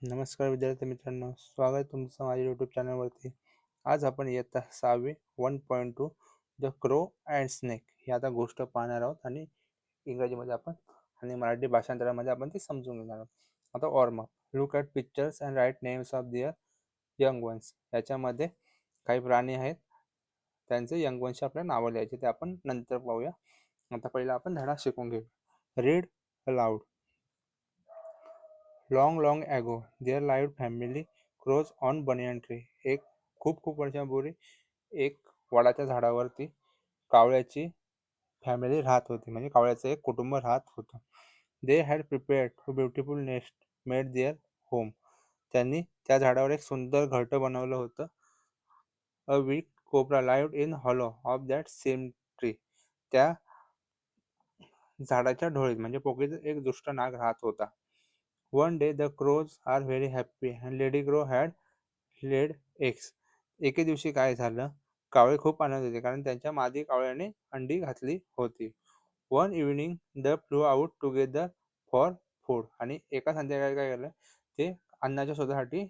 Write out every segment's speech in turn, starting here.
नमस्कार विद्यार्थी मित्रांनो, स्वागत आहे तुमचं माझ्या यूट्यूब चॅनलवरती. आज आपण इयत्ता 6वी 1.2 द क्रो अँड स्नेक ही आता गोष्ट पाहणार आहोत आणि इंग्रजीमध्ये आपण आणि मराठी भाषांतरामध्ये आपण ती समजून घेणार आहोत. आता warm up look at pictures and write names of their young ones. याच्यामध्ये काही प्राणी आहेत, त्यांचे यंग वन्सची आपल्याला नावं लिहायची, ते आपण नंतर पाहूया. आता पहिला आपण धडा शिकून घेऊ. Read aloud. Long long ago there lived family crows on banyan tree. एक खूप खूप वर्षांपूर्वी एक वडाच्या झाडावरती कावळ्याची फॅमिली राहत होती, म्हणजे कावळ्याचं एक कुटुंब राहत होतं. They had prepared to beautiful nest made their home. त्यांनी त्या झाडावर एक सुंदर घरटं बनवलं होतं. A weak cobra lived in hollow of that same tree. त्या झाडाच्या ढोळीत म्हणजे पोकळीत एक दुष्ट नाग राहत होता. One day the crows are very happy and lady crow had laid eggs. एके दिवशी काय झालं, कावळे खूप आनंद होते कारण त्यांच्या मादी कावळ्याने अंडी घातली होती. One evening the flu out together for food. आणि एका संध्याकाळी काय केलं, ते अन्नाच्या शोधासाठी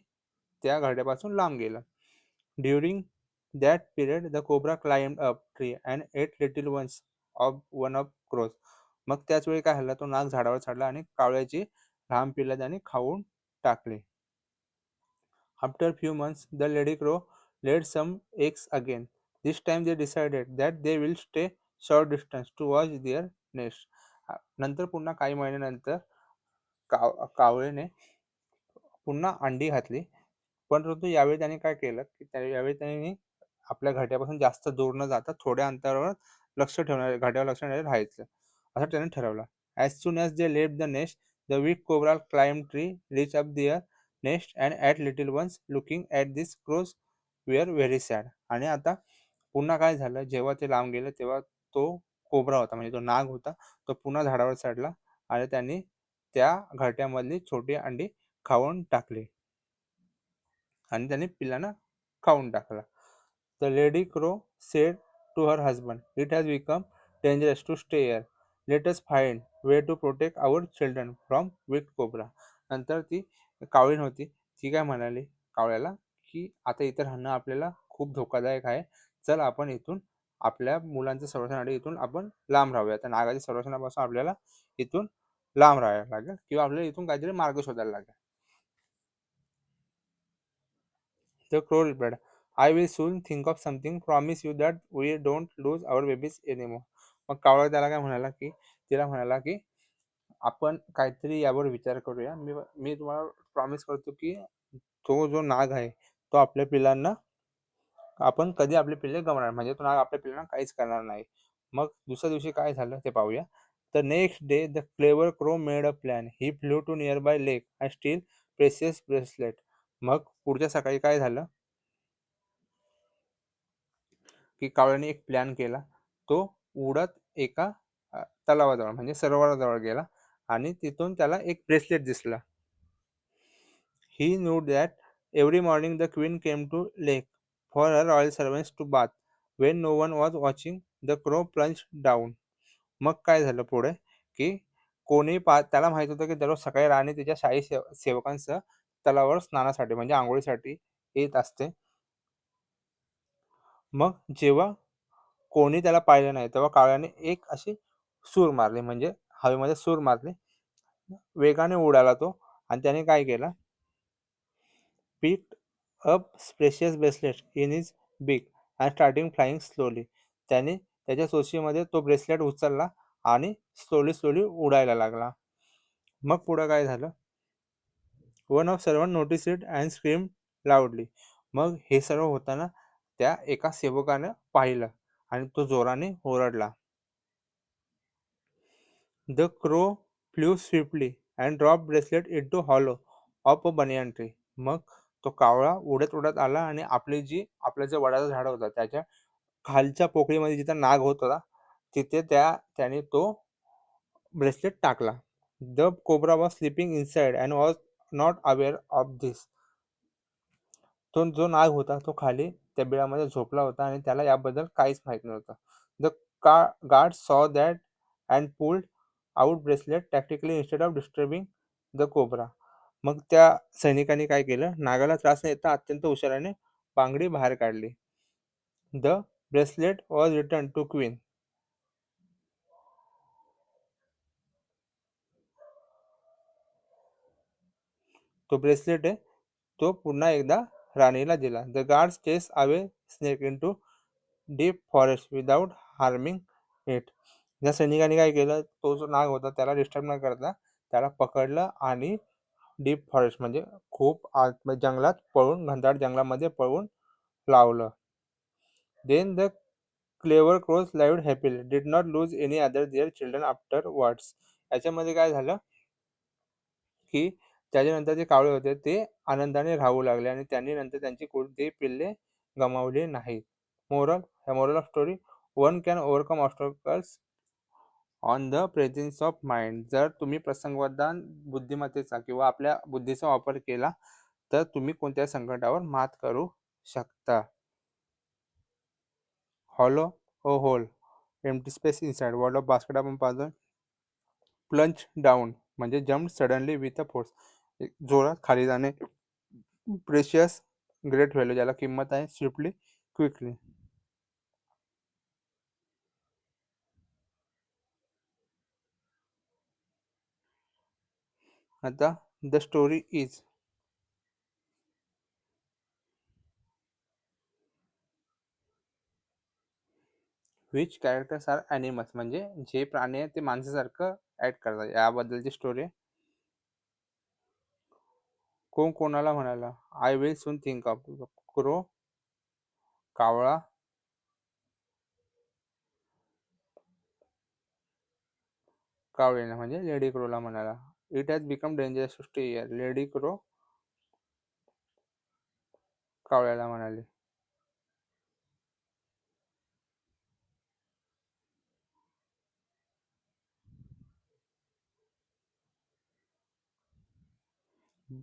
त्या घरट्यापासून लांब गेलं. During that period the cobra climbed up tree and ate little ones of one of crows. मग त्याच वेळी काय झालं, तो नाग झाडावर चढला आणि कावळ्याची लहान पिल्लं त्याने खाऊन टाकली. After few months, the lady crow laid some eggs again. This time they decided that they will stay short distance to watch their nest. नंतर पुन्हा काही महिन्यानंतर कावळेने पुन्हा अंडी घातली, परंतु यावेळी त्याने काय केलं की यावेळी त्याने आपल्या घरट्यापासून जास्त दूर न जाता थोड्या अंतरावर घरट्यावर लक्ष ठेवणारे राहायचं असं त्याने ठरवलं. As soon as they left the nest the weak cobra climbed tree reach up their nest and at little ones looking at this crows were very sad. आणि आता पुन्हा काय झालं, जेव्हा ते लांब गेले तेव्हा तो कोब्रा होता, म्हणजे तो नाग होता, तो पुन्हा झाडावर चढला आणि त्यांनी त्या घरट्यामधली छोटी अंडी खाऊन टाकली आणि त्याने पिल्लांना खाऊन टाकला. The lady crow said to her husband, it has become dangerous to stay here. Let us find way to protect our children from wicked cobra. नंतर ती कावळीण होती, ती काय म्हणाली कावळ्याला की आता इथे राहणं आपल्याला खूप धोकादायक आहे, चल आपण इथून आपल्या मुलांचं संरक्षणासाठी इथून आपण लांब राहूया. त्या नागाच्या संरक्षणापासून आपल्याला इथून लांब राहायला लागेल किंवा आपल्याला इथून काहीतरी मार्ग शोधायला लागेल. The crow replied, I will soon think of something. Promise you that we don't lose our babies anymore. मग कावळा त्याला काय म्हणाला की तिला म्हणाला की आपण काहीतरी यावर विचार करूया. मी मी तुम्हाला प्रॉमिस करतो की तो जो नाग आहे तो आपल्या पिल्लांना आपण कधी आपले पिल्ले गमावणार, म्हणजे तो नाग आपल्या पिल्लांना काहीच करणार नाही. मग दुसऱ्या दिवशी काय झालं ते पाहूया. The next day the clever crow made a plan. He flew to nearby lake and steal precious bracelet. मग पुढच्या सकाळी काय झालं की कावळ्याने एक प्लॅन केला. तो उडत एका तलावाजवळ म्हणजे सरोवराजवळ गेला आणि तिथून त्याला एक ब्रेसलेट दिसला. He knew that every morning the queen came to lake for her royal servants to bath. When no one was watching the crow plunge down. मग काय झालं पुढे की त्याला माहित होतं की दररोज सकाळी राणी तिच्या शाही सेवकांसह तलावावर स्नानासाठी म्हणजे आंघोळीसाठी येत असते. मग जेव्हा कोणी त्याला पाहिलं नाही तेव्हा कावळ्याने एक अशी सूर मारली, म्हणजे हवेमध्ये सूर मारली. वेगाने उडाला तो आणि त्याने काय केलं, picked up precious bracelet in his बीक अँड स्टार्टिंग फ्लाइंग स्लोली. त्याने त्याच्या चोचीमध्ये तो ब्रेसलेट उचलला आणि स्लोली स्लोली उडायला लागला. मग पुढं काय झालं, one of servant notice it and scream लाऊडली. मग हे सर्व होताना त्या एका सेवकानं पाहिलं आणि तो जोराने ओरडला. The crow flew swiftly and drop bracelet into hollow of a banyan tree. मग तो कावळा उडत उडत आला आणि आपलं जे वडाचं झाड होतं त्याच्या खालच्या पोकळीमध्ये जिथं नाग होत होता तिथे त्याने तो ब्रेसलेट टाकला. The cobra was sleeping inside and was not aware of this. तो जो नाग होता तो खाली त्या बिळामध्ये झोपला होता आणि त्याला याबद्दल काहीच माहित नव्हतं. The guard saw that and pulled out bracelet tactically instead of disturbing the cobra. मग त्या सैनिकांनी काय केलं, नागाला त्रास न देता अत्यंत हुशारीने बांगडी बाहेर काढली. The bracelet was return to queen. तो ब्रेसलेट आहे तो पुन्हा एकदा राणीला दिला. The guards chase away snake into deep forest without harming it. या सैनिकांनी काय केलं, तो जो नाग होता त्याला डिस्टर्ब न करता त्याला पकडलं आणि डीप फॉरेस्ट म्हणजे खूप आत म्हणजे जंगलात पळून, घनदाट जंगलामध्ये पळून लावलं. Then the clever crows lived happily did not lose any other their children afterwards. याच्यामध्ये काय झालं की त्याच्यानंतर जे कावळे होते ते आनंदाने राहू लागले आणि त्यांनी नंतर त्यांची कोणतीही पिल्ले गमावली नाहीत. Moral of story, one can overcome obstacles on the presence of mind. जर तुम्ही प्रसंगवधान बुद्धिमत्तेचा किंवा आपल्या बुद्धीचा वापर केला तर तुम्ही कोणत्याही संकटावर मात करू शकता. Hollow oh hole empty space inside world of basket आपण पाहतो. प्लंज डाऊन म्हणजे jump suddenly with a force, जोरात खाली जाणे. प्रेशियस ग्रेट व्हॅल्यू ज्याला किंमत आहे, स्विफ्टली क्विकली. आता the story is, which characters are animals म्हणजे जे प्राणी आहेत ते माणसासारखं ऍक्ट करतात, याबद्दलची स्टोरी आहे. कोण कोणाला म्हणाला, I will soon think of. Crow कावळा कावळीला म्हणजे लेडी क्रोला म्हणाला. It has become dangerous to stay here. Lady crow कावळ्याला म्हणाली.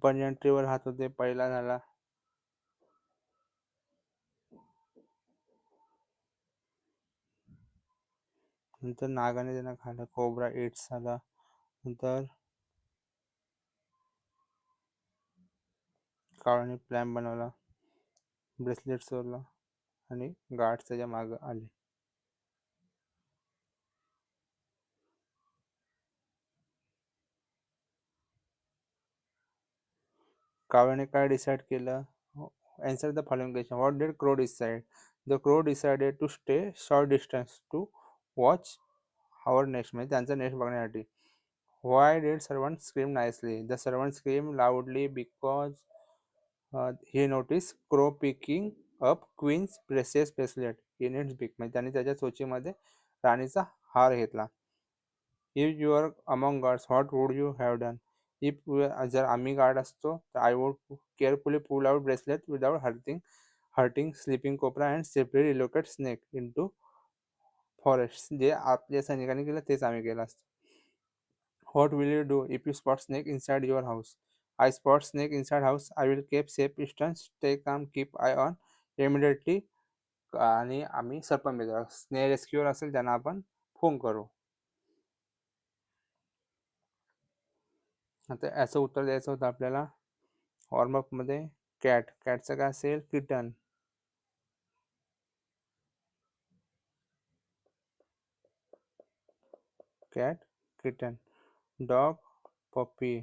बनियन ट्रीवर राहत होते, पहिला झाला. नंतर नागाने त्यांना खाल्लं, कोब्रा एट्स झाला. नंतर कावळ्याने प्लॅन बनवला, ब्रेसलेट चोरला आणि गार्ड्स त्याच्या मागं आले. कावळ्याने काय डिसाईड केलं, answer the following question. What did crow decide. The crow decided to stay short distance to watch our nest म्हणजे त्यांचा नेस्ट बघण्यासाठी. Why did servant scream nicely. The servant scream loudly because he noticed crow picking up queen's precious bracelet in its beak म्हणजे त्यांनी त्याच्या चोचीमध्ये राणीचा हार घेतला. If you were among guards, what would you have done? जर आम्ही guard असतो तर I would carefully pull out bracelet without hurting sleeping cobra and safely relocate snake into forest. जे आपल्या सैनिकांनी केलं तेच आम्ही केलं असतं. What will you do if you spot snake inside your house? I spot snake inside house. I will keep safe distance. Stay calm. Keep eye on. Immediately. आणि आम्ही सर्पमित्र स्नेक रेस्क्यूअर असेल त्यांना आपण फोन करू. आता याचं उत्तर द्यायचं होतं आपल्याला. वॉर्मअपमध्ये कॅटचं काय असेल, किटन. Cat kitten. डॉग पपी.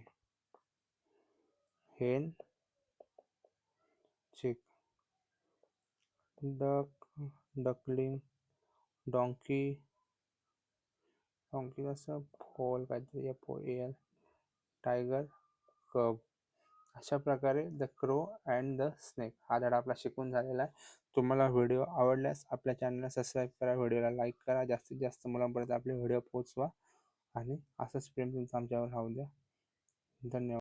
हेन चिक. Duck duckling. डॉंकी असं फोल काहीतरी एल. टायगर कब. अशा प्रकारे the crow and the snake हा धडा आपला शिकून झालेला आहे. तुम्हाला व्हिडिओ आवडल्यास आपल्या चॅनलला सबस्क्राईब करा, व्हिडिओला लाईक करा, जास्तीत जास्त मुलांपर्यंत आपले व्हिडिओ पोहोचवा आणि असंच प्रेम तुमचं आमच्यावर राहू द्या. धन्यवाद.